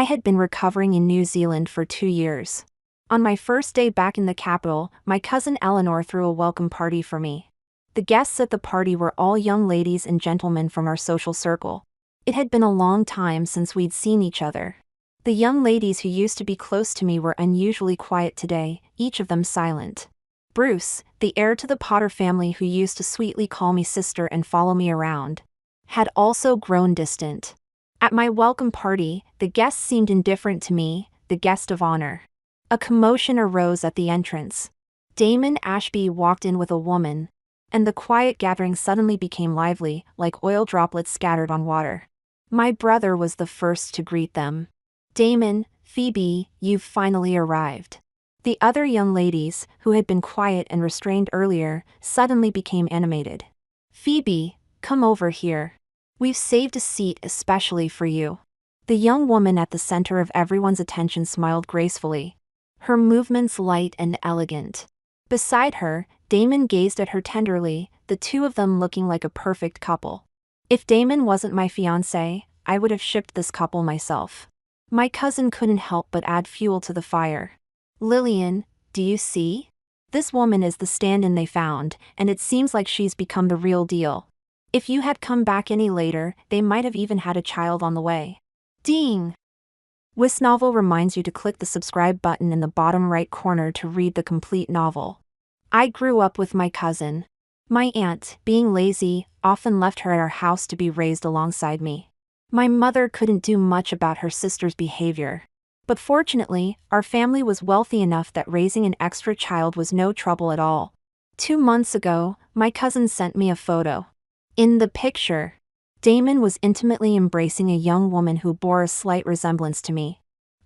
I had been recovering in New Zealand for 2 years. On my first day back in the capital, my cousin Eleanor threw a welcome party for me. The guests at the party were all young ladies and gentlemen from our social circle. It had been a long time since we'd seen each other. The young ladies who used to be close to me were unusually quiet today, each of them silent. Bruce, the heir to the Potter family who used to sweetly call me sister and follow me around, had also grown distant. At my welcome party, the guests seemed indifferent to me, the guest of honor. A commotion arose at the entrance. Damon Ashby walked in with a woman, and the quiet gathering suddenly became lively, like oil droplets scattered on water. My brother was the first to greet them. "Damon, Phoebe, you've finally arrived." The other young ladies, who had been quiet and restrained earlier, suddenly became animated. "Phoebe, come over here. We've saved a seat especially for you." The young woman at the center of everyone's attention smiled gracefully, her movements light and elegant. Beside her, Damon gazed at her tenderly, the two of them looking like a perfect couple. If Damon wasn't my fiancé, I would have shipped this couple myself. My cousin couldn't help but add fuel to the fire. "Lillian, do you see? This woman is the stand-in they found, and it seems like she's become the real deal. If you had come back any later, they might have even had a child on the way." Ding! This novel reminds you to click the subscribe button in the bottom right corner to read the complete novel. I grew up with my cousin. My aunt, being lazy, often left her at our house to be raised alongside me. My mother couldn't do much about her sister's behavior. But fortunately, our family was wealthy enough that raising an extra child was no trouble at all. 2 months ago, my cousin sent me a photo. In the picture, Damon was intimately embracing a young woman who bore a slight resemblance to me.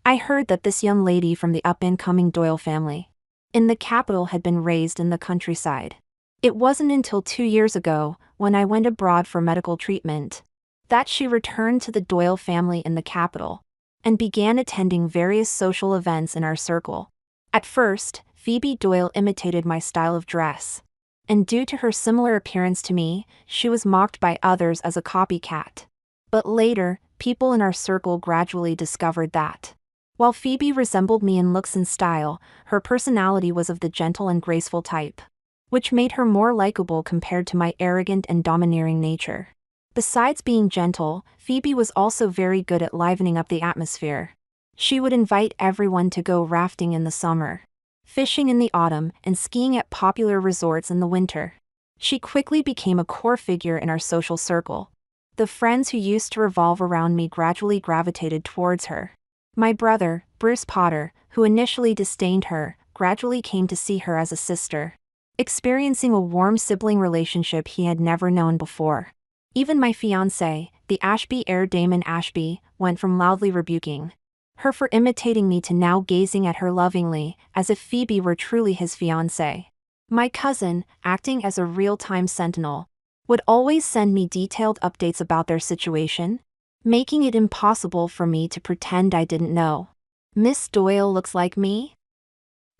I heard that this young lady from the up-and-coming Doyle family in the capital had been raised in the countryside. It wasn't until 2 years ago, when I went abroad for medical treatment, that she returned to the Doyle family in the capital and began attending various social events in our circle. At first, Phoebe Doyle imitated my style of dress, and due to her similar appearance to me, she was mocked by others as a copycat. But later, people in our circle gradually discovered that while Phoebe resembled me in looks and style, her personality was of the gentle and graceful type, which made her more likable compared to my arrogant and domineering nature. Besides being gentle, Phoebe was also very good at livening up the atmosphere. She would invite everyone to go rafting in the summer, fishing in the autumn, and skiing at popular resorts in the winter. She quickly became a core figure in our social circle. The friends who used to revolve around me gradually gravitated towards her. My brother, Bruce Potter, who initially disdained her, gradually came to see her as a sister, experiencing a warm sibling relationship he had never known before. Even my fiancé, the Ashby heir Damon Ashby, went from loudly rebuking her for imitating me to now gazing at her lovingly, as if Phoebe were truly his fiancée. My cousin, acting as a real-time sentinel, would always send me detailed updates about their situation, making it impossible for me to pretend I didn't know. "Miss Doyle looks like me?"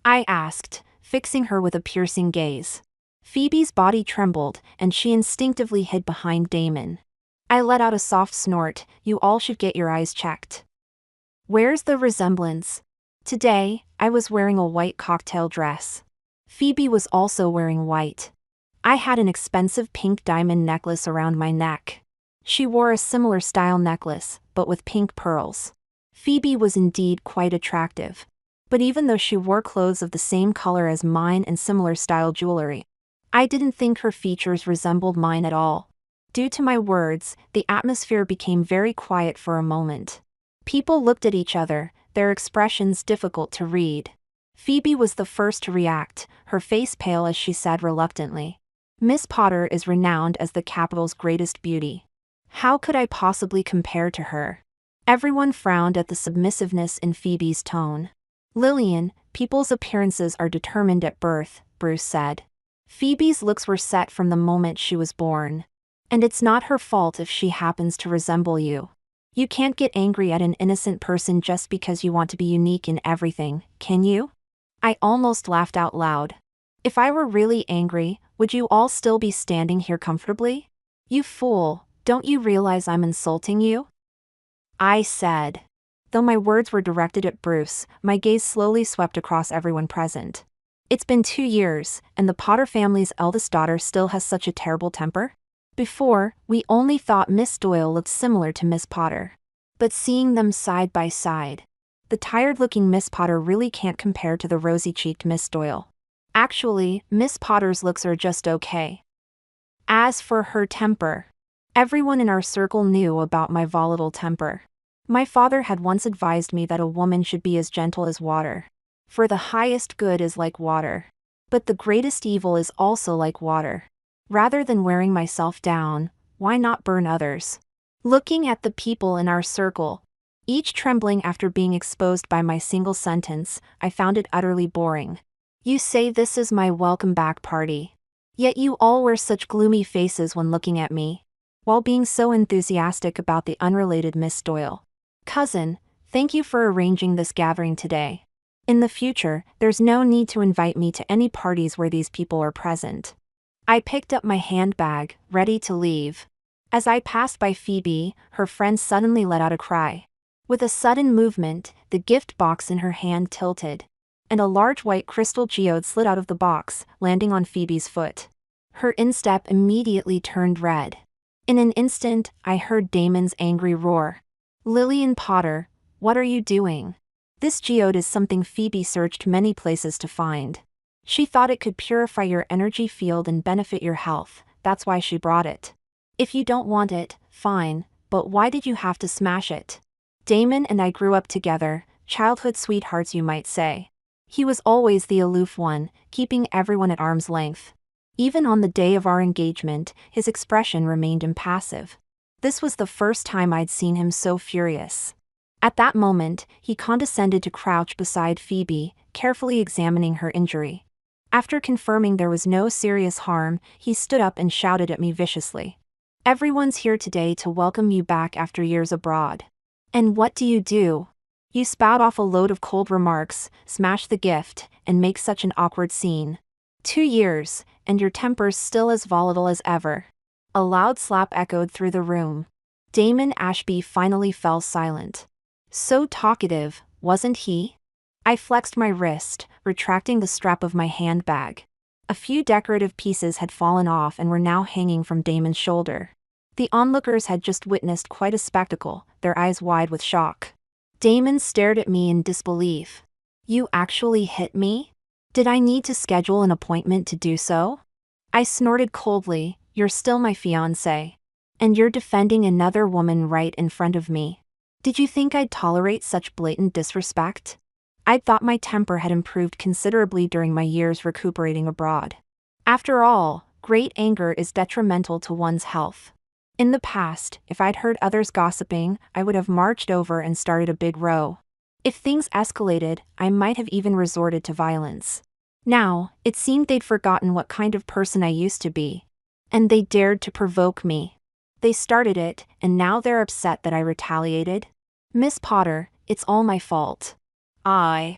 I asked, fixing her with a piercing gaze. Phoebe's body trembled, and she instinctively hid behind Damon. I let out a soft snort. "You all should get your eyes checked." "Where's the resemblance?" Today, I was wearing a white cocktail dress. Phoebe was also wearing white. I had an expensive pink diamond necklace around my neck. She wore a similar style necklace, but with pink pearls. Phoebe was indeed quite attractive. But even though she wore clothes of the same color as mine and similar style jewelry, I didn't think her features resembled mine at all. Due to my words, the atmosphere became very quiet for a moment. People looked at each other, their expressions difficult to read. Phoebe was the first to react, her face pale as she said reluctantly, "Miss Potter is renowned as the capital's greatest beauty. How could I possibly compare to her?" Everyone frowned at the submissiveness in Phoebe's tone. "Lillian, people's appearances are determined at birth," Bruce said. "Phoebe's looks were set from the moment she was born. And it's not her fault if she happens to resemble you. You can't get angry at an innocent person just because you want to be unique in everything, can you?" I almost laughed out loud. "If I were really angry, would you all still be standing here comfortably? You fool, don't you realize I'm insulting you?" I said. Though my words were directed at Bruce, my gaze slowly swept across everyone present. It's been 2 years, and the Potter family's eldest daughter still has such a terrible temper? Before, we only thought Miss Doyle looked similar to Miss Potter. But seeing them side by side, the tired-looking Miss Potter really can't compare to the rosy-cheeked Miss Doyle. Actually, Miss Potter's looks are just okay. As for her temper, everyone in our circle knew about my volatile temper. My father had once advised me that a woman should be as gentle as water. For the highest good is like water. But the greatest evil is also like water. Rather than wearing myself down, why not burn others? Looking at the people in our circle, each trembling after being exposed by my single sentence, I found it utterly boring. You say this is my welcome back party. Yet you all wear such gloomy faces when looking at me, while being so enthusiastic about the unrelated Miss Doyle. Cousin, thank you for arranging this gathering today. In the future, there's no need to invite me to any parties where these people are present. I picked up my handbag, ready to leave. As I passed by Phoebe, her friend suddenly let out a cry. With a sudden movement, the gift box in her hand tilted, and a large white crystal geode slid out of the box, landing on Phoebe's foot. Her instep immediately turned red. In an instant, I heard Damon's angry roar. Lillian Potter, what are you doing? This geode is something Phoebe searched many places to find. She thought it could purify your energy field and benefit your health, that's why she brought it. If you don't want it, fine, but why did you have to smash it? Damon and I grew up together, childhood sweethearts you might say. He was always the aloof one, keeping everyone at arm's length. Even on the day of our engagement, his expression remained impassive. This was the first time I'd seen him so furious. At that moment, he condescended to crouch beside Phoebe, carefully examining her injury. After confirming there was no serious harm, he stood up and shouted at me viciously. Everyone's here today to welcome you back after years abroad. And what do? You spout off a load of cold remarks, smash the gift, and make such an awkward scene. 2 years, and your temper's still as volatile as ever. A loud slap echoed through the room. Damon Ashby finally fell silent. So talkative, wasn't he? I flexed my wrist, retracting the strap of my handbag. A few decorative pieces had fallen off and were now hanging from Damon's shoulder. The onlookers had just witnessed quite a spectacle, their eyes wide with shock. Damon stared at me in disbelief. You actually hit me? Did I need to schedule an appointment to do so? I snorted coldly, you're still my fiancé. And you're defending another woman right in front of me. Did you think I'd tolerate such blatant disrespect? I'd thought my temper had improved considerably during my years recuperating abroad. After all, great anger is detrimental to one's health. In the past, if I'd heard others gossiping, I would have marched over and started a big row. If things escalated, I might have even resorted to violence. Now, it seemed they'd forgotten what kind of person I used to be. And they dared to provoke me. They started it, and now they're upset that I retaliated? Miss Potter, it's all my fault. I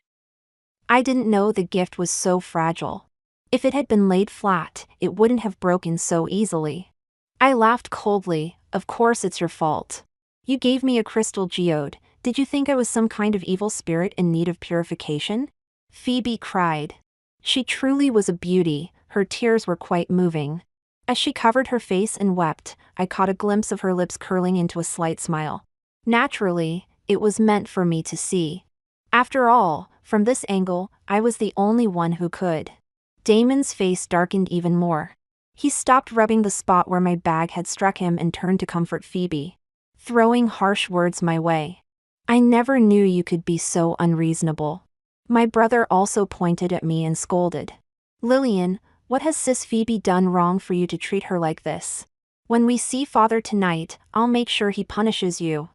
didn't know the gift was so fragile. If it had been laid flat, it wouldn't have broken so easily. I laughed coldly, of course it's your fault. You gave me a crystal geode, did you think I was some kind of evil spirit in need of purification? Phoebe cried. She truly was a beauty, her tears were quite moving. As she covered her face and wept, I caught a glimpse of her lips curling into a slight smile. Naturally, it was meant for me to see. After all, from this angle, I was the only one who could. Damon's face darkened even more. He stopped rubbing the spot where my bag had struck him and turned to comfort Phoebe, throwing harsh words my way. I never knew you could be so unreasonable. My brother also pointed at me and scolded. Lillian, what has Sis Phoebe done wrong for you to treat her like this? When we see Father tonight, I'll make sure he punishes you.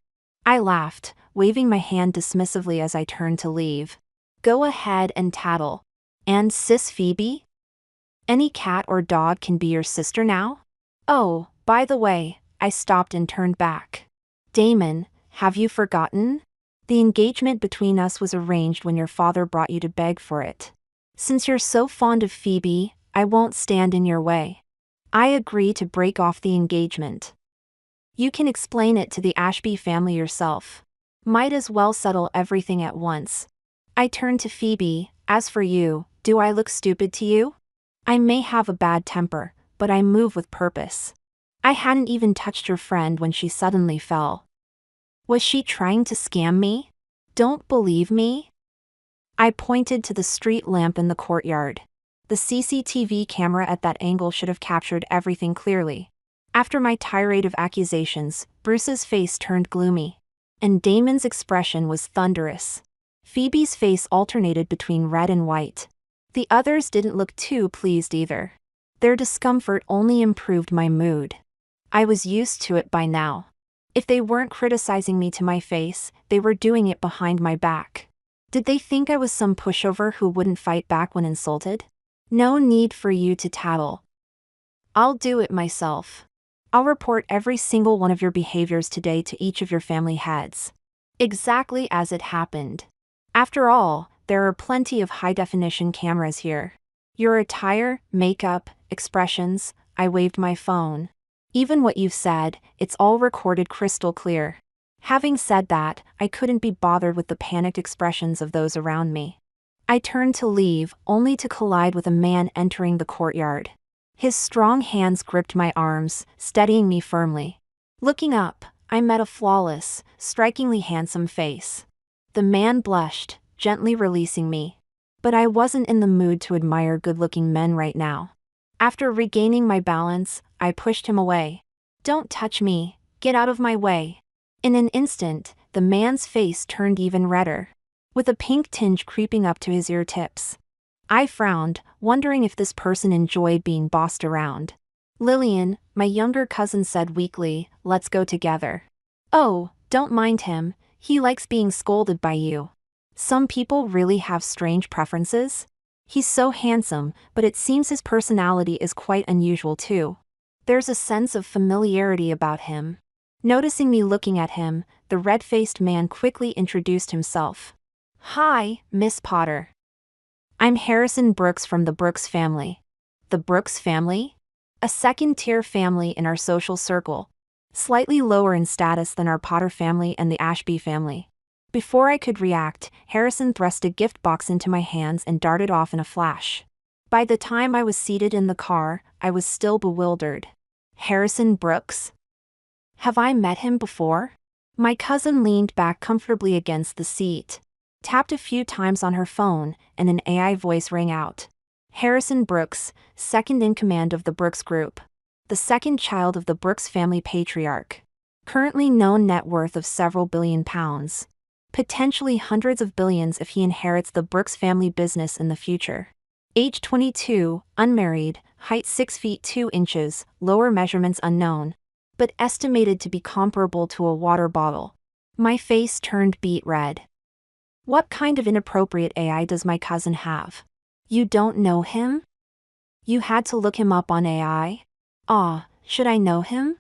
I laughed, waving my hand dismissively as I turned to leave. Go ahead and tattle. And Sis Phoebe? Any cat or dog can be your sister now? Oh, by the way, I stopped and turned back. Damon, have you forgotten? The engagement between us was arranged when your father brought you to beg for it. Since you're so fond of Phoebe, I won't stand in your way. I agree to break off the engagement. You can explain it to the Ashby family yourself. Might as well settle everything at once. I turned to Phoebe. As for you, do I look stupid to you? I may have a bad temper, but I move with purpose. I hadn't even touched your friend when she suddenly fell. Was she trying to scam me? Don't believe me? I pointed to the street lamp in the courtyard. The CCTV camera at that angle should have captured everything clearly. After my tirade of accusations, Bruce's face turned gloomy. And Damon's expression was thunderous. Phoebe's face alternated between red and white. The others didn't look too pleased either. Their discomfort only improved my mood. I was used to it by now. If they weren't criticizing me to my face, they were doing it behind my back. Did they think I was some pushover who wouldn't fight back when insulted? No need for you to tattle. I'll do it myself. I'll report every single one of your behaviors today to each of your family heads. Exactly as it happened. After all, there are plenty of high-definition cameras here. Your attire, makeup, expressions, I waved my phone. Even what you've said, it's all recorded crystal clear. Having said that, I couldn't be bothered with the panicked expressions of those around me. I turned to leave, only to collide with a man entering the courtyard. His strong hands gripped my arms, steadying me firmly. Looking up, I met a flawless, strikingly handsome face. The man blushed, gently releasing me. But I wasn't in the mood to admire good-looking men right now. After regaining my balance, I pushed him away. Don't touch me, get out of my way. In an instant, the man's face turned even redder, with a pink tinge creeping up to his ear tips. I frowned, wondering if this person enjoyed being bossed around. Lillian, my younger cousin, said weakly, "Let's go together." Oh, don't mind him, he likes being scolded by you. Some people really have strange preferences. He's so handsome, but it seems his personality is quite unusual too. There's a sense of familiarity about him. Noticing me looking at him, the red-faced man quickly introduced himself. Hi, Miss Potter. I'm Harrison Brooks from the Brooks family. The Brooks family? A second-tier family in our social circle. Slightly lower in status than our Potter family and the Ashby family. Before I could react, Harrison thrust a gift box into my hands and darted off in a flash. By the time I was seated in the car, I was still bewildered. Harrison Brooks? Have I met him before? My cousin leaned back comfortably against the seat, tapped a few times on her phone, and an AI voice rang out. Harrison Brooks, second in command of the Brooks Group. The second child of the Brooks family patriarch. Currently known net worth of several billion pounds. Potentially hundreds of billions if he inherits the Brooks family business in the future. Age 22, unmarried, height 6 feet 2 inches, lower measurements unknown, but estimated to be comparable to a water bottle. My face turned beet red. What kind of inappropriate AI does my cousin have? You don't know him? You had to look him up on AI? Should I know him?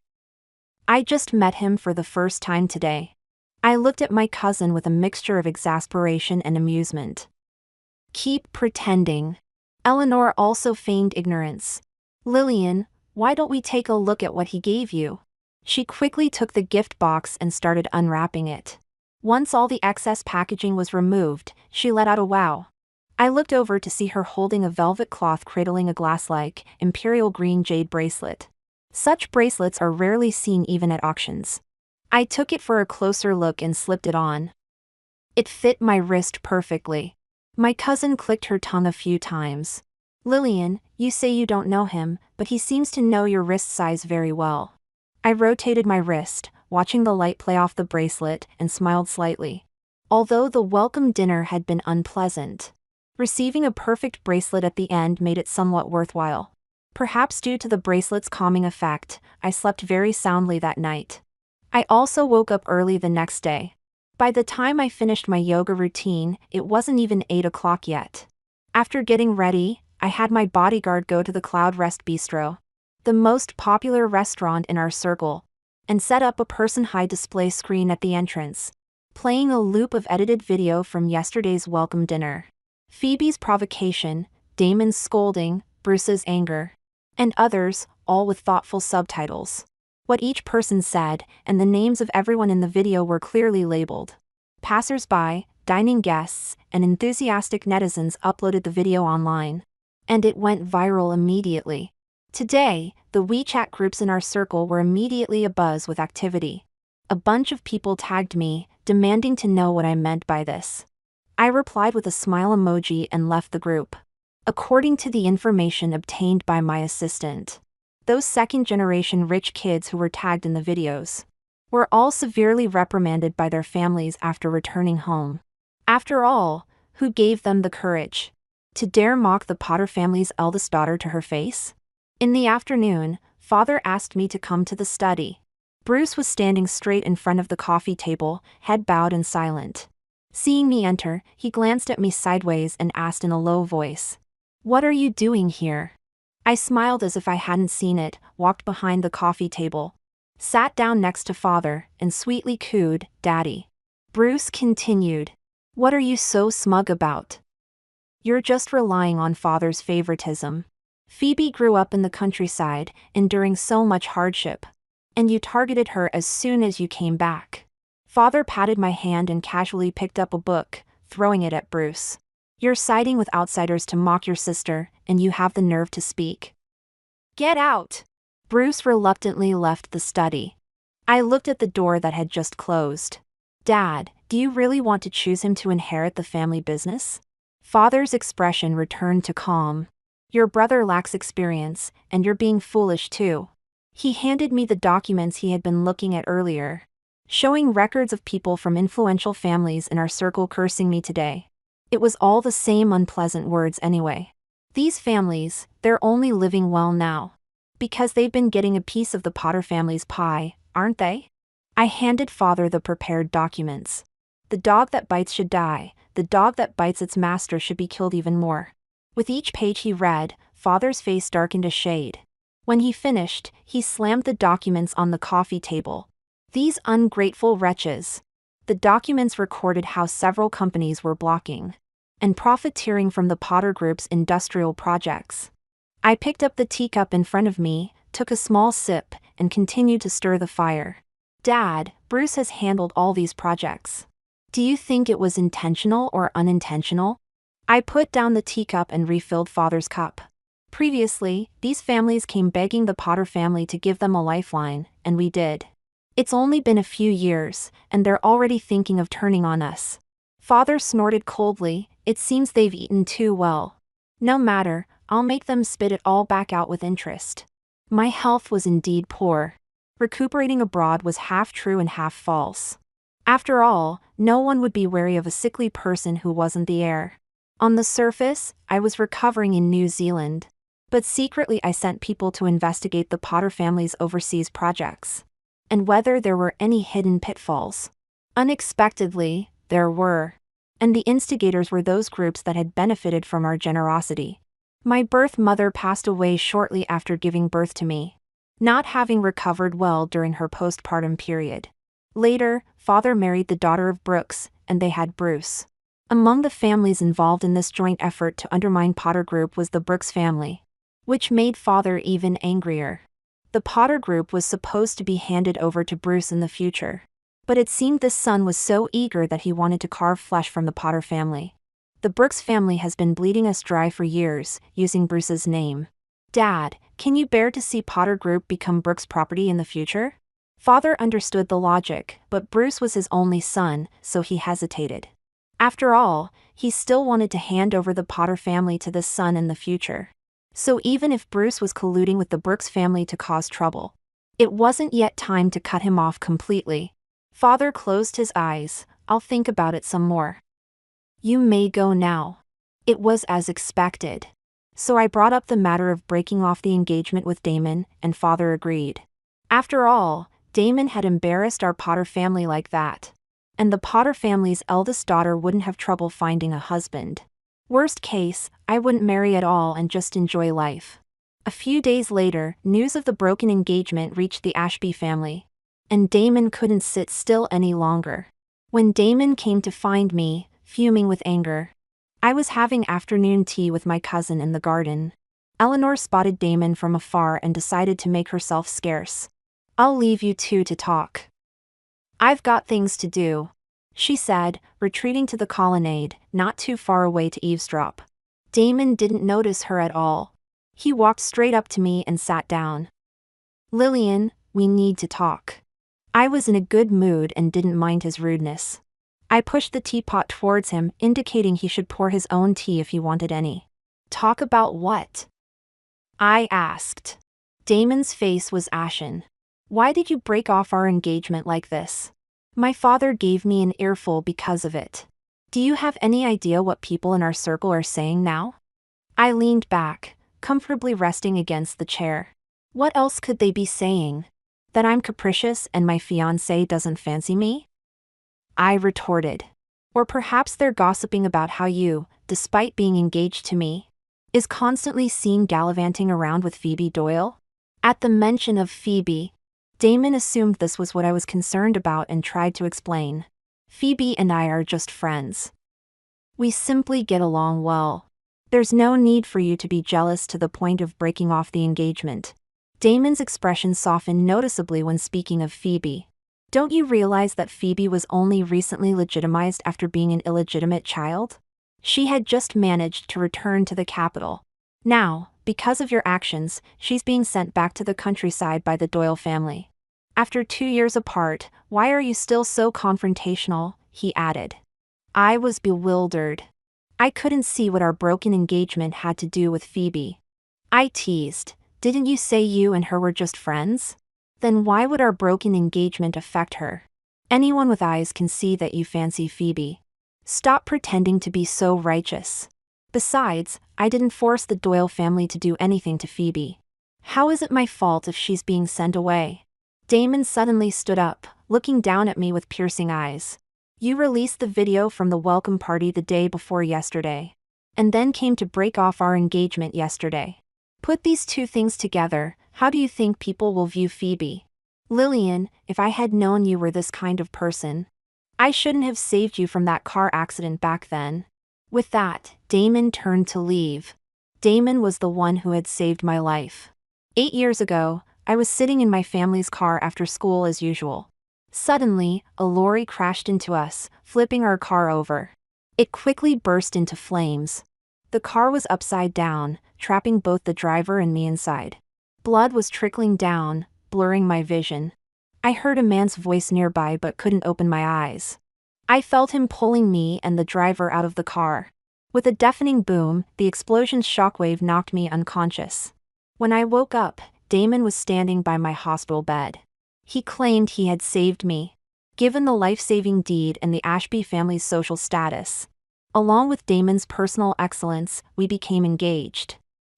I just met him for the first time today. I looked at my cousin with a mixture of exasperation and amusement. Keep pretending. Eleanor also feigned ignorance. Lillian, why don't we take a look at what he gave you? She quickly took the gift box and started unwrapping it. Once all the excess packaging was removed, she let out a wow. I looked over to see her holding a velvet cloth cradling a glass-like, imperial green jade bracelet. Such bracelets are rarely seen even at auctions. I took it for a closer look and slipped it on. It fit my wrist perfectly. My cousin clicked her tongue a few times. Lillian, you say you don't know him, but he seems to know your wrist size very well. I rotated my wrist, watching the light play off the bracelet, and smiled slightly. Although the welcome dinner had been unpleasant, receiving a perfect bracelet at the end made it somewhat worthwhile. Perhaps due to the bracelet's calming effect, I slept very soundly that night. I also woke up early the next day. By the time I finished my yoga routine, it wasn't even 8 o'clock yet. After getting ready, I had my bodyguard go to the Cloud Rest Bistro, the most popular restaurant in our circle, and set up a person-high display screen at the entrance, playing a loop of edited video from yesterday's welcome dinner. Phoebe's provocation, Damon's scolding, Bruce's anger, and others, all with thoughtful subtitles. What each person said, and the names of everyone in the video were clearly labeled. Passers-by, dining guests, and enthusiastic netizens uploaded the video online. And it went viral immediately. Today, the WeChat groups in our circle were immediately abuzz with activity. A bunch of people tagged me, demanding to know what I meant by this. I replied with a smile emoji and left the group. According to the information obtained by my assistant, those second-generation rich kids who were tagged in the videos were all severely reprimanded by their families after returning home. After all, who gave them the courage to dare mock the Potter family's eldest daughter to her face? In the afternoon, Father asked me to come to the study. Bruce was standing straight in front of the coffee table, head bowed and silent. Seeing me enter, he glanced at me sideways and asked in a low voice, "What are you doing here?" I smiled as if I hadn't seen it, walked behind the coffee table, sat down next to Father, and sweetly cooed, "Daddy." Bruce continued, "What are you so smug about? You're just relying on Father's favoritism. Phoebe grew up in the countryside, enduring so much hardship. And you targeted her as soon as you came back." Father patted my hand and casually picked up a book, throwing it at Bruce. "You're siding with outsiders to mock your sister, and you have the nerve to speak. Get out!" Bruce reluctantly left the study. I looked at the door that had just closed. "Dad, do you really want to choose him to inherit the family business?" Father's expression returned to calm. "Your brother lacks experience, and you're being foolish too." He handed me the documents he had been looking at earlier, showing records of people from influential families in our circle cursing me today. It was all the same unpleasant words anyway. These families, they're only living well now because they've been getting a piece of the Potter family's pie, aren't they? I handed Father the prepared documents. The dog that bites should die, the dog that bites its master should be killed even more. With each page he read, Father's face darkened a shade. When he finished, he slammed the documents on the coffee table. These ungrateful wretches. The documents recorded how several companies were blocking and profiteering from the Potter Group's industrial projects. I picked up the teacup in front of me, took a small sip, and continued to stir the fire. "Dad, Bruce has handled all these projects. Do you think it was intentional or unintentional?" I put down the teacup and refilled Father's cup. Previously, these families came begging the Potter family to give them a lifeline, and we did. It's only been a few years, and they're already thinking of turning on us. Father snorted coldly, "It seems they've eaten too well. No matter, I'll make them spit it all back out with interest." My health was indeed poor. Recuperating abroad was half true and half false. After all, no one would be wary of a sickly person who wasn't the heir. On the surface, I was recovering in New Zealand. But secretly I sent people to investigate the Potter family's overseas projects and whether there were any hidden pitfalls. Unexpectedly, there were. And the instigators were those groups that had benefited from our generosity. My birth mother passed away shortly after giving birth to me, not having recovered well during her postpartum period. Later, Father married the daughter of Brooks, and they had Bruce. Among the families involved in this joint effort to undermine Potter Group was the Brooks family, which made Father even angrier. The Potter Group was supposed to be handed over to Bruce in the future, but it seemed this son was so eager that he wanted to carve flesh from the Potter family. The Brooks family has been bleeding us dry for years, using Bruce's name. "Dad, can you bear to see Potter Group become Brooks' property in the future?" Father understood the logic, but Bruce was his only son, so he hesitated. After all, he still wanted to hand over the Potter family to this son in the future. So even if Bruce was colluding with the Brooks family to cause trouble, it wasn't yet time to cut him off completely. Father closed his eyes. "I'll think about it some more. You may go now." It was as expected. So I brought up the matter of breaking off the engagement with Damon, and Father agreed. After all, Damon had embarrassed our Potter family like that. And the Potter family's eldest daughter wouldn't have trouble finding a husband. Worst case, I wouldn't marry at all and just enjoy life. A few days later, news of the broken engagement reached the Ashby family. And Damon couldn't sit still any longer. When Damon came to find me, fuming with anger, I was having afternoon tea with my cousin in the garden. Eleanor spotted Damon from afar and decided to make herself scarce. "I'll leave you two to talk. I've got things to do," she said, retreating to the colonnade, not too far away to eavesdrop. Damon didn't notice her at all. He walked straight up to me and sat down. Lillian, we need to talk. I was in a good mood and didn't mind his rudeness. I pushed the teapot towards him, indicating he should pour his own tea if he wanted any. Talk about what? I asked. Damon's face was ashen. Why did you break off our engagement like this? My father gave me an earful because of it. Do you have any idea what people in our circle are saying now? I leaned back, comfortably resting against the chair. What else could they be saying? That I'm capricious and my fiancé doesn't fancy me? I retorted. Or perhaps they're gossiping about how you, despite being engaged to me, is constantly seen gallivanting around with Phoebe Doyle? At the mention of Phoebe, Damon assumed this was what I was concerned about and tried to explain. Phoebe and I are just friends. We simply get along well. There's no need for you to be jealous to the point of breaking off the engagement. Damon's expression softened noticeably when speaking of Phoebe. Don't you realize that Phoebe was only recently legitimized after being an illegitimate child? She had just managed to return to the capital. Now, because of your actions, she's being sent back to the countryside by the Doyle family. After 2 years apart, why are you still so confrontational? He added. I was bewildered. I couldn't see what our broken engagement had to do with Phoebe. I teased. Didn't you say you and her were just friends? Then why would our broken engagement affect her? Anyone with eyes can see that you fancy Phoebe. Stop pretending to be so righteous. Besides, I didn't force the Doyle family to do anything to Phoebe. How is it my fault if she's being sent away? Damon suddenly stood up, looking down at me with piercing eyes. You released the video from the welcome party the day before yesterday, and then came to break off our engagement yesterday. Put these two things together, how do you think people will view Phoebe? Lillian, if I had known you were this kind of person, I shouldn't have saved you from that car accident back then. With that, Damon turned to leave. Damon was the one who had saved my life. 8 years ago, I was sitting in my family's car after school as usual. Suddenly, a lorry crashed into us, flipping our car over. It quickly burst into flames. The car was upside down, trapping both the driver and me inside. Blood was trickling down, blurring my vision. I heard a man's voice nearby but couldn't open my eyes. I felt him pulling me and the driver out of the car. With a deafening boom, the explosion's shockwave knocked me unconscious. When I woke up, Damon was standing by my hospital bed. He claimed he had saved me. Given the life-saving deed and the Ashby family's social status, along with Damon's personal excellence, we became engaged.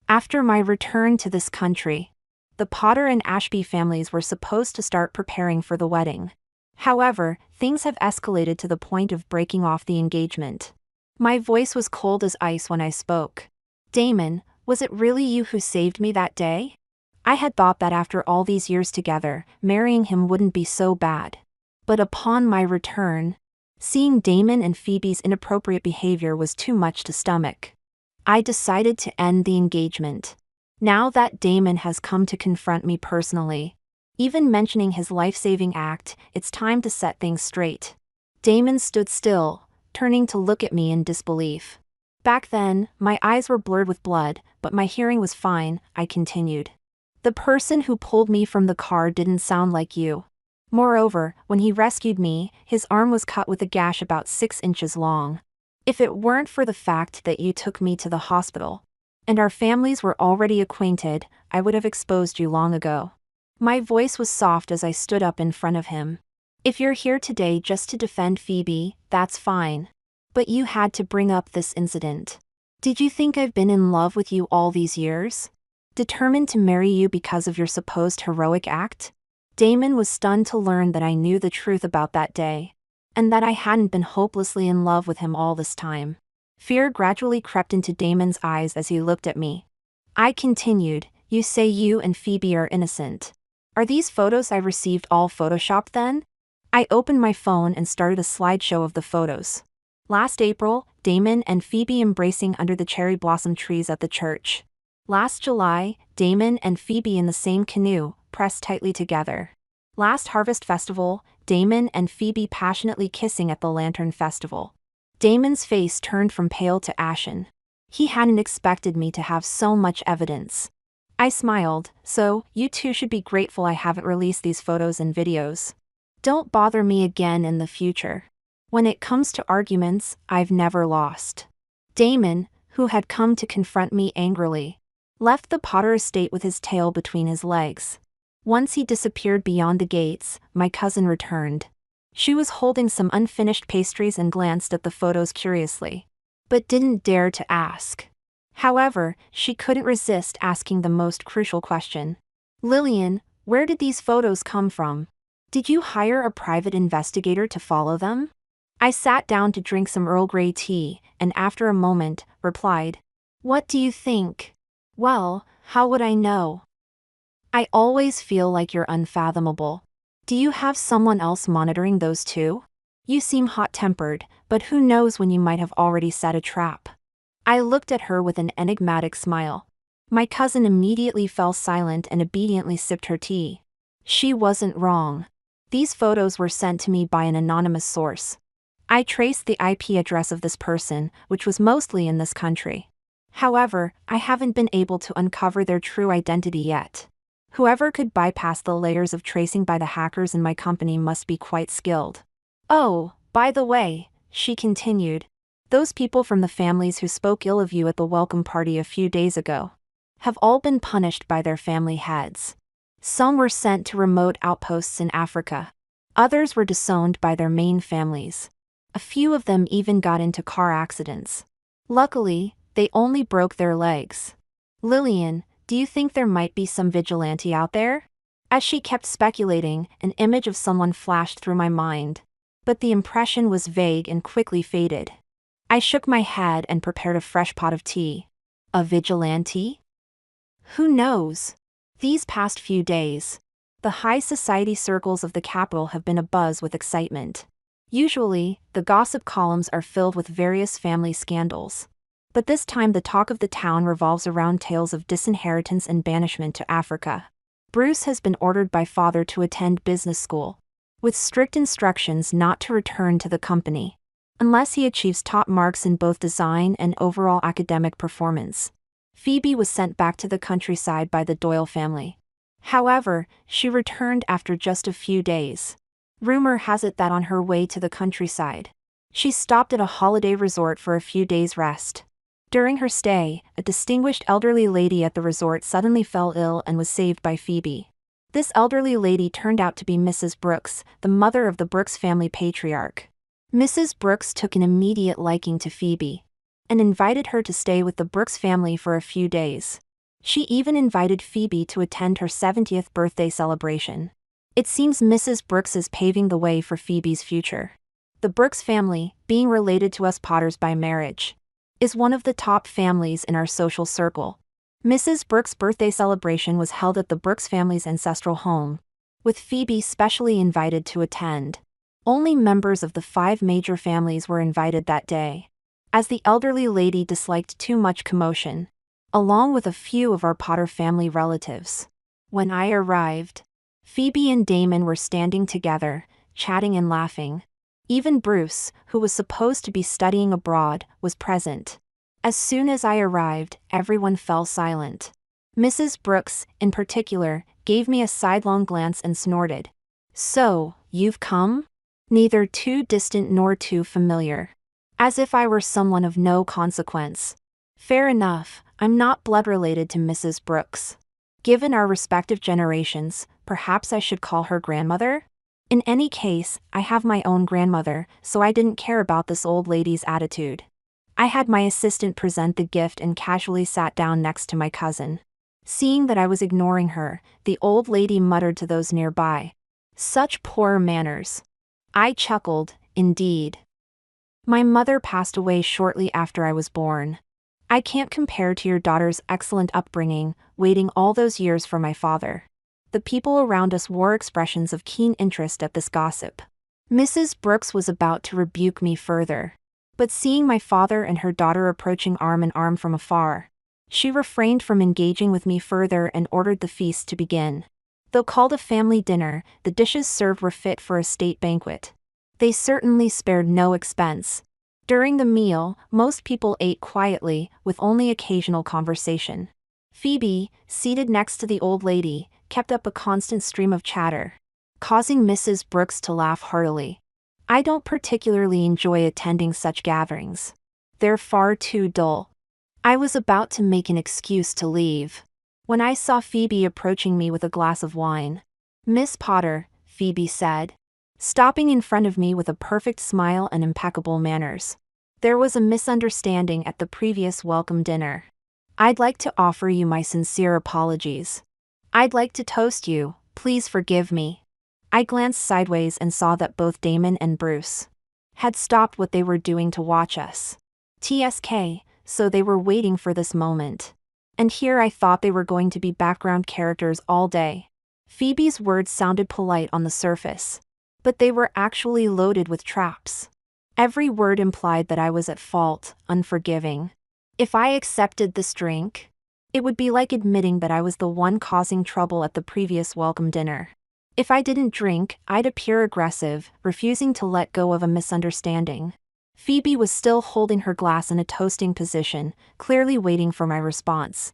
After my return to this country, the Potter and Ashby families were supposed to start preparing for the wedding. However, things have escalated to the point of breaking off the engagement. My voice was cold as ice when I spoke. Damon, was it really you who saved me that day? I had thought that after all these years together, marrying him wouldn't be so bad. But upon my return, seeing Damon and Phoebe's inappropriate behavior was too much to stomach. I decided to end the engagement. Now that Damon has come to confront me personally, even mentioning his life-saving act, it's time to set things straight. Damon stood still, turning to look at me in disbelief. Back then, my eyes were blurred with blood, but my hearing was fine, I continued. The person who pulled me from the car didn't sound like you. Moreover, when he rescued me, his arm was cut with a gash about 6 inches long. If it weren't for the fact that you took me to the hospital, and our families were already acquainted, I would have exposed you long ago. My voice was soft as I stood up in front of him. If you're here today just to defend Phoebe, that's fine. But you had to bring up this incident. Did you think I've been in love with you all these years? Determined to marry you because of your supposed heroic act? Damon was stunned to learn that I knew the truth about that day, and that I hadn't been hopelessly in love with him all this time. Fear gradually crept into Damon's eyes as he looked at me. I continued, you say you and Phoebe are innocent. Are these photos I received all photoshopped then? I opened my phone and started a slideshow of the photos. Last April, Damon and Phoebe embracing under the cherry blossom trees at the church. Last July, Damon and Phoebe in the same canoe, pressed tightly together. Last Harvest Festival, Damon and Phoebe passionately kissing at the Lantern Festival. Damon's face turned from pale to ashen. He hadn't expected me to have so much evidence. I smiled, so, you two should be grateful I haven't released these photos and videos. Don't bother me again in the future. When it comes to arguments, I've never lost. Damon, who had come to confront me angrily, left the Potter estate with his tail between his legs. Once he disappeared beyond the gates, my cousin returned. She was holding some unfinished pastries and glanced at the photos curiously, but didn't dare to ask. However, she couldn't resist asking the most crucial question. Lillian, where did these photos come from? Did you hire a private investigator to follow them? I sat down to drink some Earl Grey tea, and after a moment, replied, "What do you think?" "Well, how would I know? I always feel like you're unfathomable. Do you have someone else monitoring those too? You seem hot-tempered, but who knows when you might have already set a trap." I looked at her with an enigmatic smile. My cousin immediately fell silent and obediently sipped her tea. She wasn't wrong. These photos were sent to me by an anonymous source. I traced the IP address of this person, which was mostly in this country. However, I haven't been able to uncover their true identity yet. Whoever could bypass the layers of tracing by the hackers in my company must be quite skilled. "Oh, by the way," she continued, "those people from the families who spoke ill of you at the welcome party a few days ago have all been punished by their family heads. Some were sent to remote outposts in Africa. Others were disowned by their main families. A few of them even got into car accidents. Luckily, they only broke their legs. Lillian, do you think there might be some vigilante out there?" As she kept speculating, an image of someone flashed through my mind. But the impression was vague and quickly faded. I shook my head and prepared a fresh pot of tea. A vigilante? Who knows? These past few days, the high society circles of the capital have been abuzz with excitement. Usually, the gossip columns are filled with various family scandals. But this time the talk of the town revolves around tales of disinheritance and banishment to Africa. Bruce has been ordered by father to attend business school, with strict instructions not to return to the company unless he achieves top marks in both design and overall academic performance. Phoebe was sent back to the countryside by the Doyle family. However, she returned after just a few days. Rumor has it that on her way to the countryside, she stopped at a holiday resort for a few days' rest. During her stay, a distinguished elderly lady at the resort suddenly fell ill and was saved by Phoebe. This elderly lady turned out to be Mrs. Brooks, the mother of the Brooks family patriarch. Mrs. Brooks took an immediate liking to Phoebe and invited her to stay with the Brooks family for a few days. She even invited Phoebe to attend her 70th birthday celebration. It seems Mrs. Brooks is paving the way for Phoebe's future. The Brooks family, being related to us Potters by marriage, is one of the top families in our social circle. Mrs. Brooks' birthday celebration was held at the Brooks family's ancestral home, with Phoebe specially invited to attend. Only members of the 5 major families were invited that day, as the elderly lady disliked too much commotion, along with a few of our Potter family relatives. When I arrived, Phoebe and Damon were standing together, chatting and laughing. Even Bruce, who was supposed to be studying abroad, was present. As soon as I arrived, everyone fell silent. Mrs. Brooks, in particular, gave me a sidelong glance and snorted. "So, you've come? Neither too distant nor too familiar." As if I were someone of no consequence. Fair enough, I'm not blood related to Mrs. Brooks. Given our respective generations, perhaps I should call her grandmother? In any case, I have my own grandmother, so I didn't care about this old lady's attitude. I had my assistant present the gift and casually sat down next to my cousin. Seeing that I was ignoring her, the old lady muttered to those nearby, "Such poor manners." I chuckled, indeed. My mother passed away shortly after I was born. I can't compare to your daughter's excellent upbringing, waiting all those years for my father. The people around us wore expressions of keen interest at this gossip. Mrs. Brooks was about to rebuke me further, but seeing my father and her daughter approaching arm in arm from afar, she refrained from engaging with me further and ordered the feast to begin. Though called a family dinner, the dishes served were fit for a state banquet. They certainly spared no expense. During the meal, most people ate quietly, with only occasional conversation. Phoebe, seated next to the old lady, kept up a constant stream of chatter, causing Mrs. Brooks to laugh heartily. I don't particularly enjoy attending such gatherings. They're far too dull. I was about to make an excuse to leave when I saw Phoebe approaching me with a glass of wine. "Miss Potter," Phoebe said, stopping in front of me with a perfect smile and impeccable manners. "There was a misunderstanding at the previous welcome dinner. I'd like to offer you my sincere apologies. I'd like to toast you, please forgive me." I glanced sideways and saw that both Damon and Bruce had stopped what they were doing to watch us. TSK, so they were waiting for this moment. And here I thought they were going to be background characters all day. Phoebe's words sounded polite on the surface, but they were actually loaded with traps. Every word implied that I was at fault, unforgiving. If I accepted this drink, it would be like admitting that I was the one causing trouble at the previous welcome dinner. If I didn't drink, I'd appear aggressive, refusing to let go of a misunderstanding. Phoebe was still holding her glass in a toasting position, clearly waiting for my response.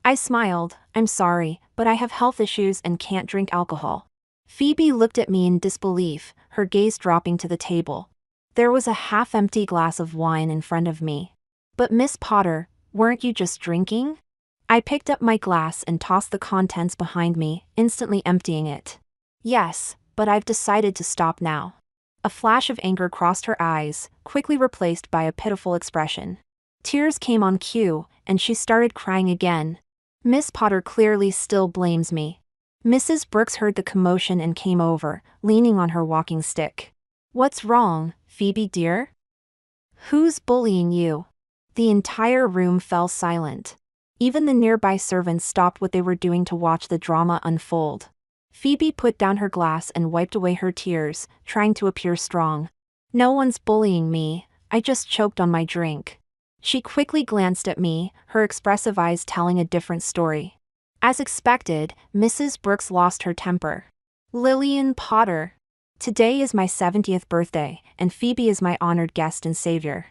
I smiled. "I'm sorry, but I have health issues and can't drink alcohol." Phoebe looked at me in disbelief, her gaze dropping to the table. There was a half-empty glass of wine in front of me. "But Miss Potter, weren't you just drinking?" I picked up my glass and tossed the contents behind me, instantly emptying it. "Yes, but I've decided to stop now." A flash of anger crossed her eyes, quickly replaced by a pitiful expression. Tears came on cue, and she started crying again. "Miss Potter clearly still blames me." Mrs. Brooks heard the commotion and came over, leaning on her walking stick. "What's wrong, Phoebe dear? Who's bullying you?" The entire room fell silent. Even the nearby servants stopped what they were doing to watch the drama unfold. Phoebe put down her glass and wiped away her tears, trying to appear strong. "No one's bullying me, I just choked on my drink." She quickly glanced at me, her expressive eyes telling a different story. As expected, Mrs. Brooks lost her temper. "Lillian Potter. Today is my 70th birthday, and Phoebe is my honored guest and savior.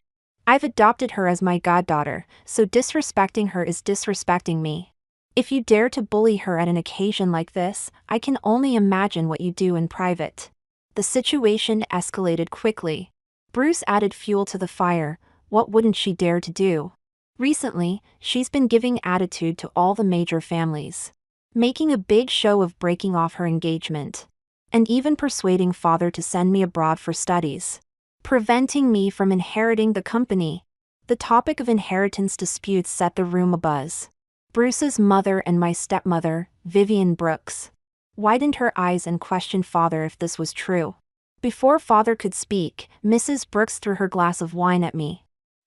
I've adopted her as my goddaughter, so disrespecting her is disrespecting me. If you dare to bully her at an occasion like this, I can only imagine what you do in private." The situation escalated quickly. Bruce added fuel to the fire. What wouldn't she dare to do? Recently, she's been giving attitude to all the major families, making a big show of breaking off her engagement, and even persuading father to send me abroad for studies, preventing me from inheriting the company. The topic of inheritance disputes set the room abuzz. Bruce's mother and my stepmother, Vivian Brooks, widened her eyes and questioned father if this was true. Before father could speak, Mrs. Brooks threw her glass of wine at me.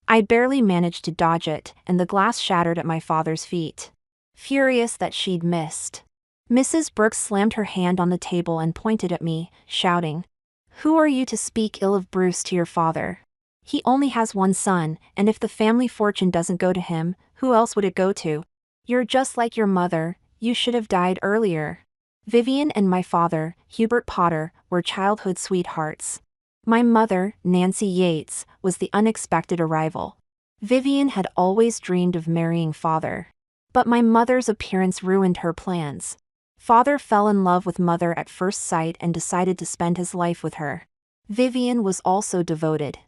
I barely managed to dodge it, and the glass shattered at my father's feet. Furious that she'd missed, Mrs. Brooks slammed her hand on the table and pointed at me, shouting, "Who are you to speak ill of Bruce to your father? He only has one son, and if the family fortune doesn't go to him, who else would it go to? You're just like your mother, you should have died earlier." Vivian and my father, Hubert Potter, were childhood sweethearts. My mother, Nancy Yates, was the unexpected arrival. Vivian had always dreamed of marrying father, but my mother's appearance ruined her plans. Father fell in love with mother at first sight and decided to spend his life with her. Vivian was also devoted.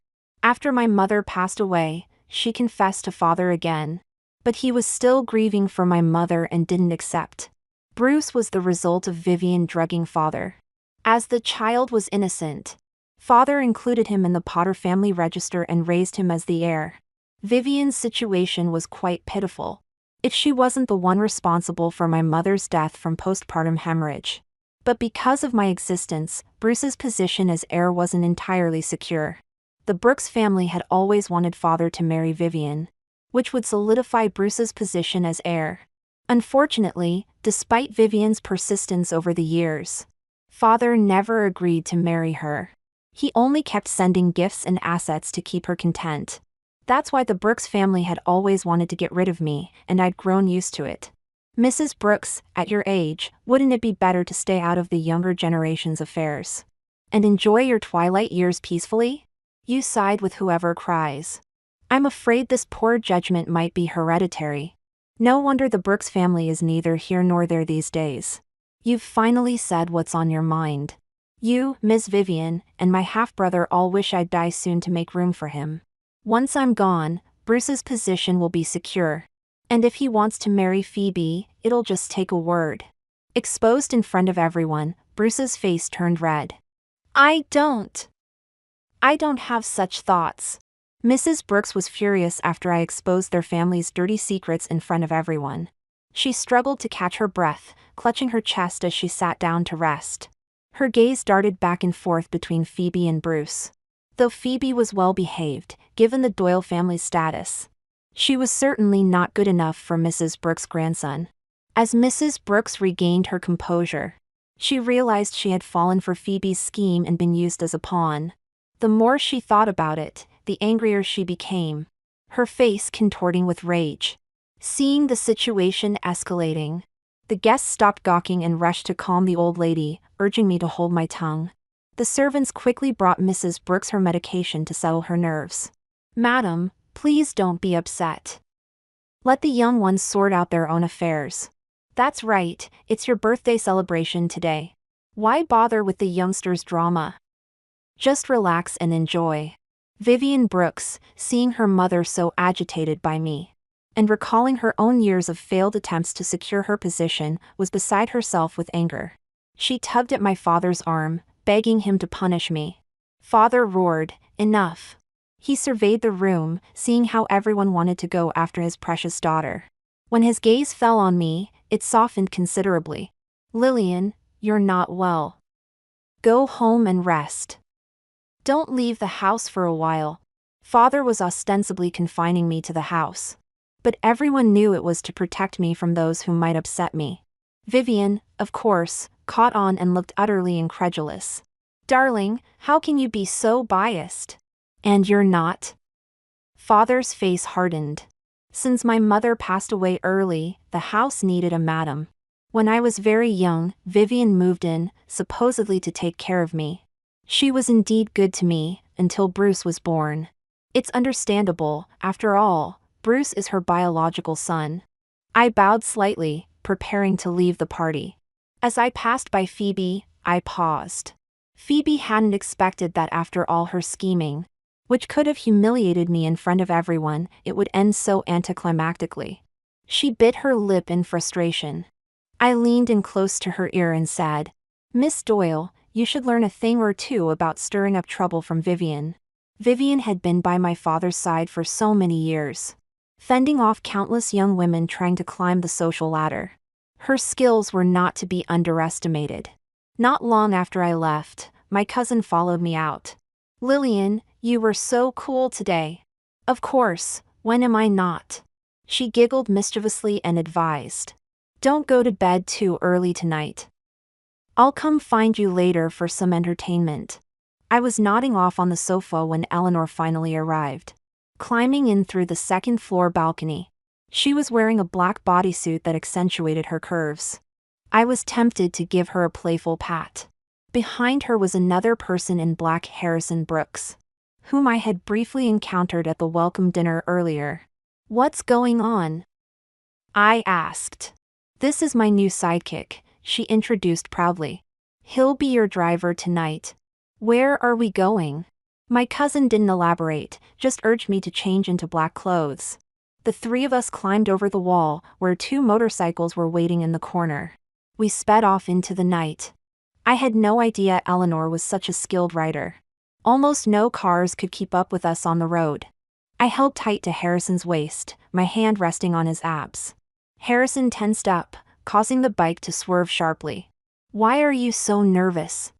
After my mother passed away, she confessed to father again, but he was still grieving for my mother and didn't accept. Bruce was the result of Vivian drugging father. As the child was innocent, father included him in the Potter family register and raised him as the heir. Vivian's situation was quite pitiful. If she wasn't the one responsible for my mother's death from postpartum hemorrhage. But because of my existence, Bruce's position as heir wasn't entirely secure. The Brooks family had always wanted father to marry Vivian, which would solidify Bruce's position as heir. Unfortunately, despite Vivian's persistence over the years, father never agreed to marry her. He only kept sending gifts and assets to keep her content. That's why the Brooks family had always wanted to get rid of me, and I'd grown used to it. Mrs. Brooks, at your age, wouldn't it be better to stay out of the younger generation's affairs and enjoy your twilight years peacefully? You side with whoever cries. I'm afraid this poor judgment might be hereditary. No wonder the Brooks family is neither here nor there these days. You've finally said what's on your mind. You, Miss Vivian, and my half-brother all wish I'd die soon to make room for him. Once I'm gone, Bruce's position will be secure. And if he wants to marry Phoebe, it'll just take a word. Exposed in front of everyone, Bruce's face turned red. I don't have such thoughts. Mrs. Brooks was furious after I exposed their family's dirty secrets in front of everyone. She struggled to catch her breath, clutching her chest as she sat down to rest. Her gaze darted back and forth between Phoebe and Bruce. Though Phoebe was well behaved, given the Doyle family's status, she was certainly not good enough for Mrs. Brooks' grandson. As Mrs. Brooks regained her composure, she realized she had fallen for Phoebe's scheme and been used as a pawn. The more she thought about it, the angrier she became, her face contorting with rage. Seeing the situation escalating, the guests stopped gawking and rushed to calm the old lady, urging me to hold my tongue. The servants quickly brought Mrs. Brooks her medication to settle her nerves. Madam, please don't be upset. Let the young ones sort out their own affairs. That's right, it's your birthday celebration today. Why bother with the youngsters' drama? Just relax and enjoy. Vivian Brooks, seeing her mother so agitated by me, and recalling her own years of failed attempts to secure her position, was beside herself with anger. She tugged at my father's arm, begging him to punish me. Father roared, "Enough." He surveyed the room, seeing how everyone wanted to go after his precious daughter. When his gaze fell on me, it softened considerably. Lillian, you're not well. Go home and rest. Don't leave the house for a while. Father was ostensibly confining me to the house, but everyone knew it was to protect me from those who might upset me. Vivian, of course, caught on and looked utterly incredulous. Darling, how can you be so biased? And you're not? Father's face hardened. Since my mother passed away early, the house needed a madam. When I was very young, Vivian moved in, supposedly to take care of me. She was indeed good to me, until Bruce was born. It's understandable, after all, Bruce is her biological son. I bowed slightly, preparing to leave the party. As I passed by Phoebe, I paused. Phoebe hadn't expected that after all her scheming, which could have humiliated me in front of everyone, it would end so anticlimactically. She bit her lip in frustration. I leaned in close to her ear and said, "Miss Doyle, you should learn a thing or two about stirring up trouble from Vivian." Vivian had been by my father's side for so many years, fending off countless young women trying to climb the social ladder. Her skills were not to be underestimated. Not long after I left, my cousin followed me out. "Lillian, you were so cool today." "Of course, when am I not?" She giggled mischievously and advised, "Don't go to bed too early tonight. I'll come find you later for some entertainment." I was nodding off on the sofa when Eleanor finally arrived, climbing in through the second-floor balcony. She was wearing a black bodysuit that accentuated her curves. I was tempted to give her a playful pat. Behind her was another person in black, Harrison Brooks, whom I had briefly encountered at the welcome dinner earlier. "What's going on?" I asked. "This is my new sidekick," she introduced proudly. "He'll be your driver tonight." "Where are we going?" My cousin didn't elaborate, just urged me to change into black clothes. The three of us climbed over the wall, where 2 motorcycles were waiting in the corner. We sped off into the night. I had no idea Eleanor was such a skilled rider. Almost no cars could keep up with us on the road. I held tight to Harrison's waist, my hand resting on his abs. Harrison tensed up, causing the bike to swerve sharply. "Why are you so nervous?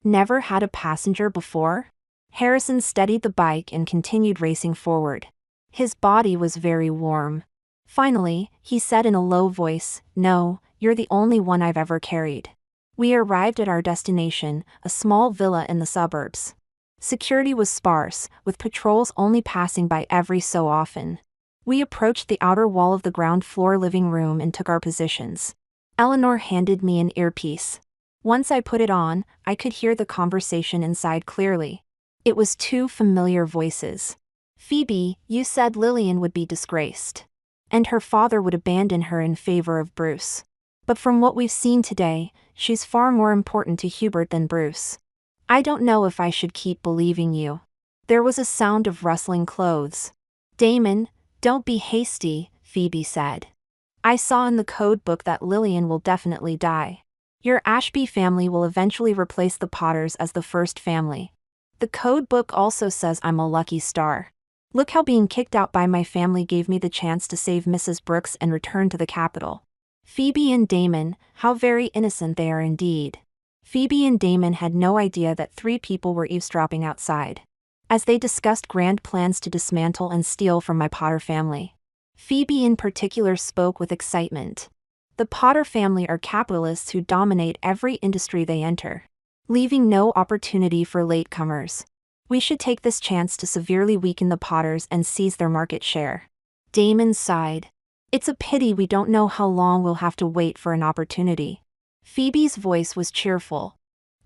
Never had a passenger before?" Harrison steadied the bike and continued racing forward. His body was very warm. Finally, he said in a low voice, "No, you're the only one I've ever carried." We arrived at our destination, a small villa in the suburbs. Security was sparse, with patrols only passing by every so often. We approached the outer wall of the ground floor living room and took our positions. Eleanor handed me an earpiece. Once I put it on, I could hear the conversation inside clearly. It was two familiar voices. Phoebe, you said Lillian would be disgraced. And her father would abandon her in favor of Bruce. But from what we've seen today, she's far more important to Hubert than Bruce. I don't know if I should keep believing you. There was a sound of rustling clothes. Damon, don't be hasty, Phoebe said. I saw in the code book that Lillian will definitely die. Your Ashby family will eventually replace the Potters as the first family. The code book also says I'm a lucky star. Look how being kicked out by my family gave me the chance to save Mrs. Brooks and return to the capital. Phoebe and Damon, how very innocent they are indeed. Phoebe and Damon had no idea that 3 people were eavesdropping outside, as they discussed grand plans to dismantle and steal from my Potter family. Phoebe in particular spoke with excitement. The Potter family are capitalists who dominate every industry they enter, leaving no opportunity for latecomers. We should take this chance to severely weaken the Potters and seize their market share. Damon sighed. It's a pity we don't know how long we'll have to wait for an opportunity. Phoebe's voice was cheerful.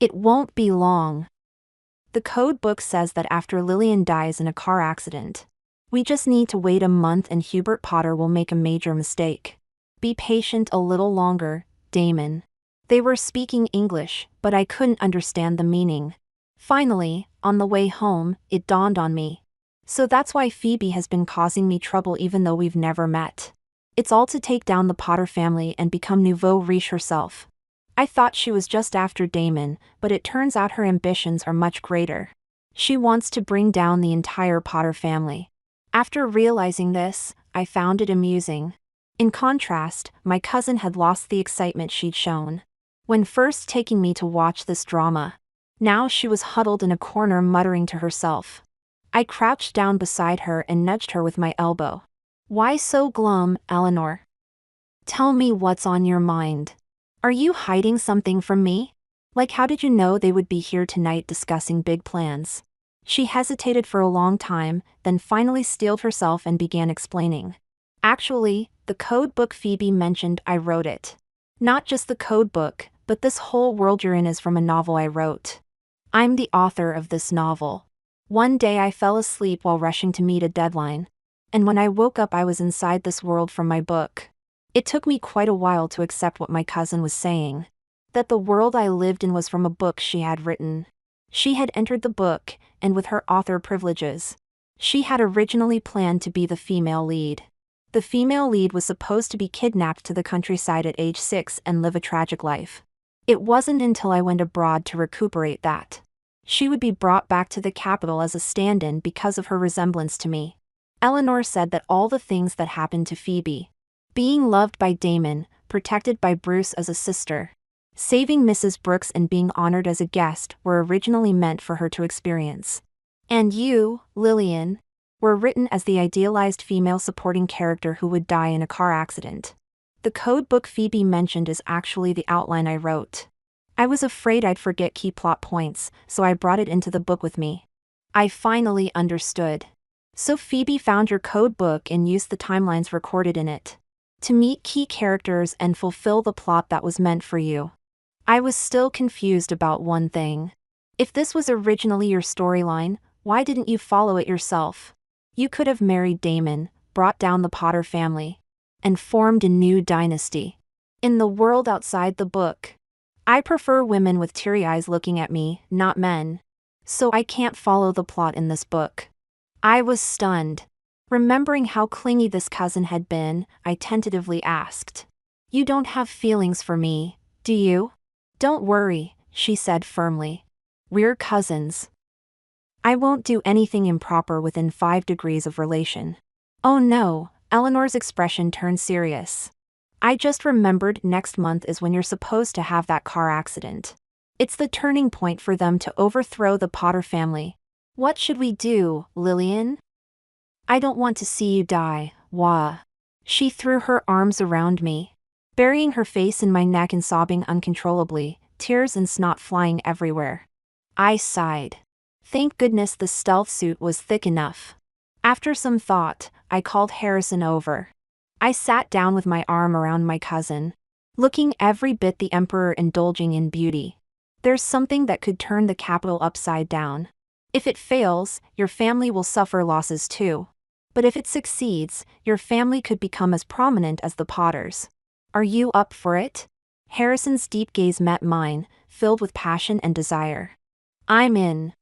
It won't be long. The code book says that after Lillian dies in a car accident, we just need to wait a month and Hubert Potter will make a major mistake. Be patient a little longer, Damon. They were speaking English, but I couldn't understand the meaning. Finally, on the way home, it dawned on me. So that's why Phoebe has been causing me trouble even though we've never met. It's all to take down the Potter family and become nouveau riche herself. I thought she was just after Damon, but it turns out her ambitions are much greater. She wants to bring down the entire Potter family. After realizing this, I found it amusing. In contrast, my cousin had lost the excitement she'd shown when first taking me to watch this drama. Now she was huddled in a corner muttering to herself. I crouched down beside her and nudged her with my elbow. Why so glum, Eleanor? Tell me what's on your mind. Are you hiding something from me? Like how did you know they would be here tonight discussing big plans? She hesitated for a long time, then finally steeled herself and began explaining. Actually, the code book Phoebe mentioned, I wrote it. Not just the code book, but this whole world you're in is from a novel I wrote. I'm the author of this novel. One day I fell asleep while rushing to meet a deadline. And when I woke up I was inside this world from my book. It took me quite a while to accept what my cousin was saying. That the world I lived in was from a book she had written. She had entered the book, and with her author privileges, she had originally planned to be the female lead. The female lead was supposed to be kidnapped to the countryside at age 6 and live a tragic life. It wasn't until I went abroad to recuperate that she would be brought back to the capital as a stand-in because of her resemblance to me. Eleanor said that all the things that happened to Phoebe, being loved by Damon, protected by Bruce as a sister, saving Mrs. Brooks and being honored as a guest, were originally meant for her to experience. And you, Lillian, were written as the idealized female supporting character who would die in a car accident. The code book Phoebe mentioned is actually the outline I wrote. I was afraid I'd forget key plot points, so I brought it into the book with me. I finally understood. So Phoebe found your code book and used the timelines recorded in it to meet key characters and fulfill the plot that was meant for you. I was still confused about one thing. If this was originally your storyline, why didn't you follow it yourself? You could have married Damon, brought down the Potter family, and formed a new dynasty. In the world outside the book, I prefer women with teary eyes looking at me, not men. So I can't follow the plot in this book. I was stunned. Remembering how clingy this cousin had been, I tentatively asked. You don't have feelings for me, do you? Don't worry, she said firmly. We're cousins. I won't do anything improper within 5 degrees of relation. Oh no, Eleanor's expression turned serious. I just remembered next month is when you're supposed to have that car accident. It's the turning point for them to overthrow the Potter family. What should we do, Lillian? I don't want to see you die, Wah. She threw her arms around me, burying her face in my neck and sobbing uncontrollably, tears and snot flying everywhere. I sighed. Thank goodness the stealth suit was thick enough. After some thought, I called Harrison over. I sat down with my arm around my cousin, looking every bit the emperor indulging in beauty. There's something that could turn the capital upside down. If it fails, your family will suffer losses too. But if it succeeds, your family could become as prominent as the Potters. Are you up for it? Harrison's deep gaze met mine, filled with passion and desire. I'm in.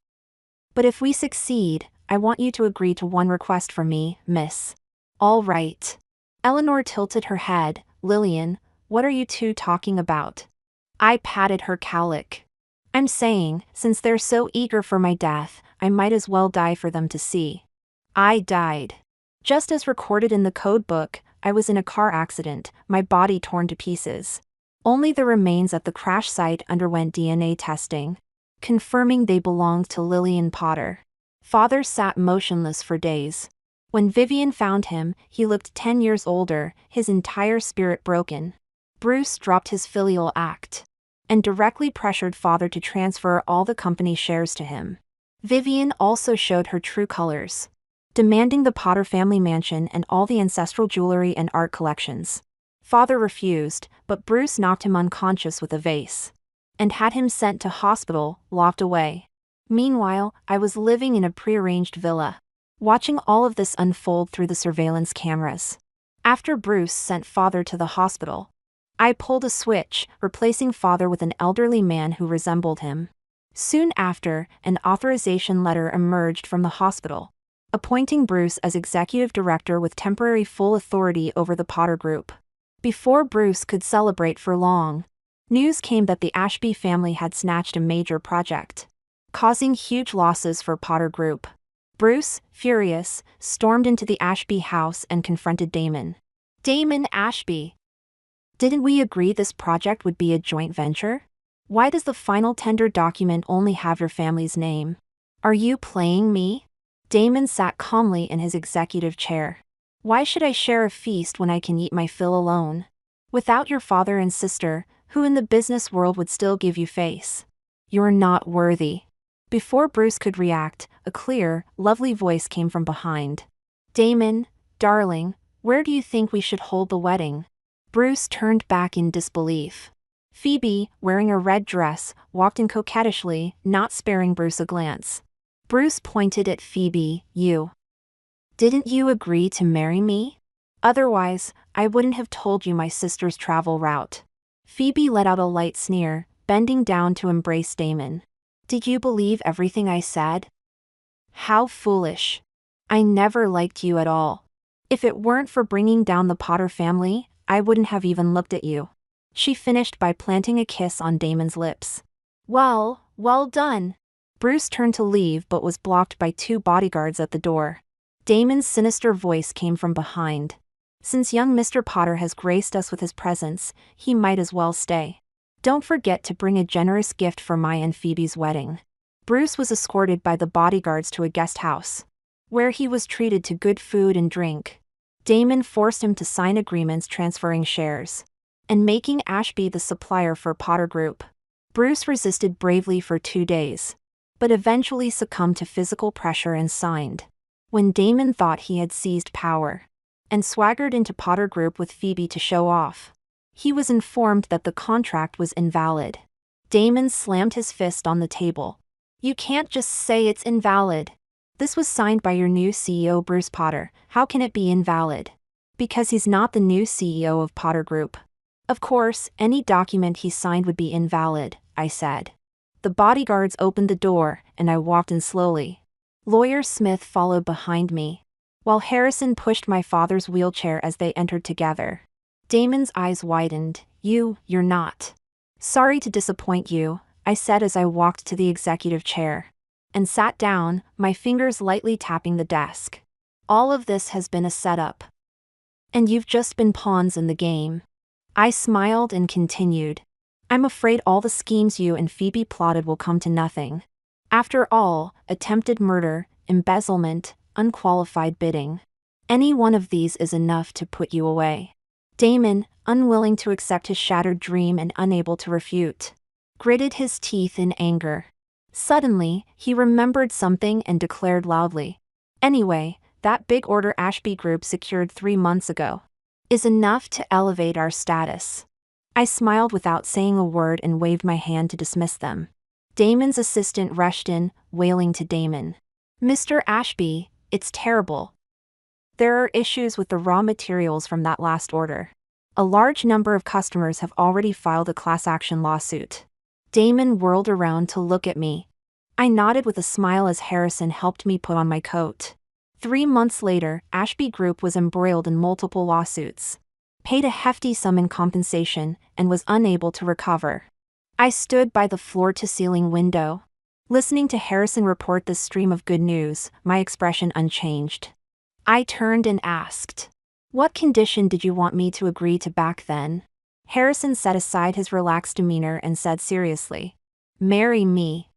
But if we succeed, I want you to agree to one request from me, miss. All right. Eleanor tilted her head. Lillian, what are you two talking about? I patted her cowlick. I'm saying, since they're so eager for my death, I might as well die for them to see. I died. Just as recorded in the code book, I was in a car accident, my body torn to pieces. Only the remains at the crash site underwent DNA testing, confirming they belonged to Lillian Potter. Father sat motionless for days. When Vivian found him, he looked 10 years older, his entire spirit broken. Bruce dropped his filial act and directly pressured Father to transfer all the company shares to him. Vivian also showed her true colors, demanding the Potter family mansion and all the ancestral jewelry and art collections. Father refused, but Bruce knocked him unconscious with a vase and had him sent to hospital, locked away. Meanwhile, I was living in a prearranged villa, watching all of this unfold through the surveillance cameras. After Bruce sent Father to the hospital, I pulled a switch, replacing Father with an elderly man who resembled him. Soon after, an authorization letter emerged from the hospital, appointing Bruce as executive director with temporary full authority over the Potter Group. Before Bruce could celebrate for long, news came that the Ashby family had snatched a major project, causing huge losses for Potter Group. Bruce, furious, stormed into the Ashby house and confronted Damon. Damon Ashby. Didn't we agree this project would be a joint venture? Why does the final tender document only have your family's name? Are you playing me? Damon sat calmly in his executive chair. Why should I share a feast when I can eat my fill alone? Without your father and sister, who in the business world would still give you face? You're not worthy. Before Bruce could react, a clear, lovely voice came from behind. Damon, darling, where do you think we should hold the wedding? Bruce turned back in disbelief. Phoebe, wearing a red dress, walked in coquettishly, not sparing Bruce a glance. Bruce pointed at Phoebe. Didn't you agree to marry me? Otherwise, I wouldn't have told you my sister's travel route. Phoebe let out a light sneer, bending down to embrace Damon. Did you believe everything I said? How foolish. I never liked you at all. If it weren't for bringing down the Potter family, I wouldn't have even looked at you. She finished by planting a kiss on Damon's lips. Well done. Bruce turned to leave but was blocked by 2 bodyguards at the door. Damon's sinister voice came from behind. Since young Mr. Potter has graced us with his presence, he might as well stay. Don't forget to bring a generous gift for my and Phoebe's wedding. Bruce was escorted by the bodyguards to a guest house, where he was treated to good food and drink. Damon forced him to sign agreements transferring shares and making Ashby the supplier for Potter Group. Bruce resisted bravely for 2 days, but eventually succumbed to physical pressure and signed. When Damon thought he had seized power and swaggered into Potter Group with Phoebe to show off, he was informed that the contract was invalid. Damon slammed his fist on the table. You can't just say it's invalid. This was signed by your new CEO Bruce Potter. How can it be invalid? Because he's not the new CEO of Potter Group. Of course, any document he signed would be invalid, I said. The bodyguards opened the door, and I walked in slowly. Lawyer Smith followed behind me, while Harrison pushed my father's wheelchair as they entered together. Damon's eyes widened. You're not. Sorry to disappoint you, I said as I walked to the executive chair and sat down, my fingers lightly tapping the desk. All of this has been a setup, and you've just been pawns in the game. I smiled and continued. I'm afraid all the schemes you and Phoebe plotted will come to nothing. After all, attempted murder, embezzlement, unqualified bidding. Any one of these is enough to put you away. Damon, unwilling to accept his shattered dream and unable to refute, gritted his teeth in anger. Suddenly, he remembered something and declared loudly. Anyway, That big order Ashby Group secured 3 months ago is enough to elevate our status. I smiled without saying a word and waved my hand to dismiss them. Damon's assistant rushed in, wailing to Damon. "Mr. Ashby, it's terrible. There are issues with the raw materials from that last order. A large number of customers have already filed a class action lawsuit." Damon whirled around to look at me. I nodded with a smile as Harrison helped me put on my coat. 3 months later, Ashby Group was embroiled in multiple lawsuits, paid a hefty sum in compensation, and was unable to recover. I stood by the floor-to-ceiling window, listening to Harrison report this stream of good news, my expression unchanged. I turned and asked, "What condition did you want me to agree to back then?" Harrison set aside his relaxed demeanor and said seriously, "Marry me."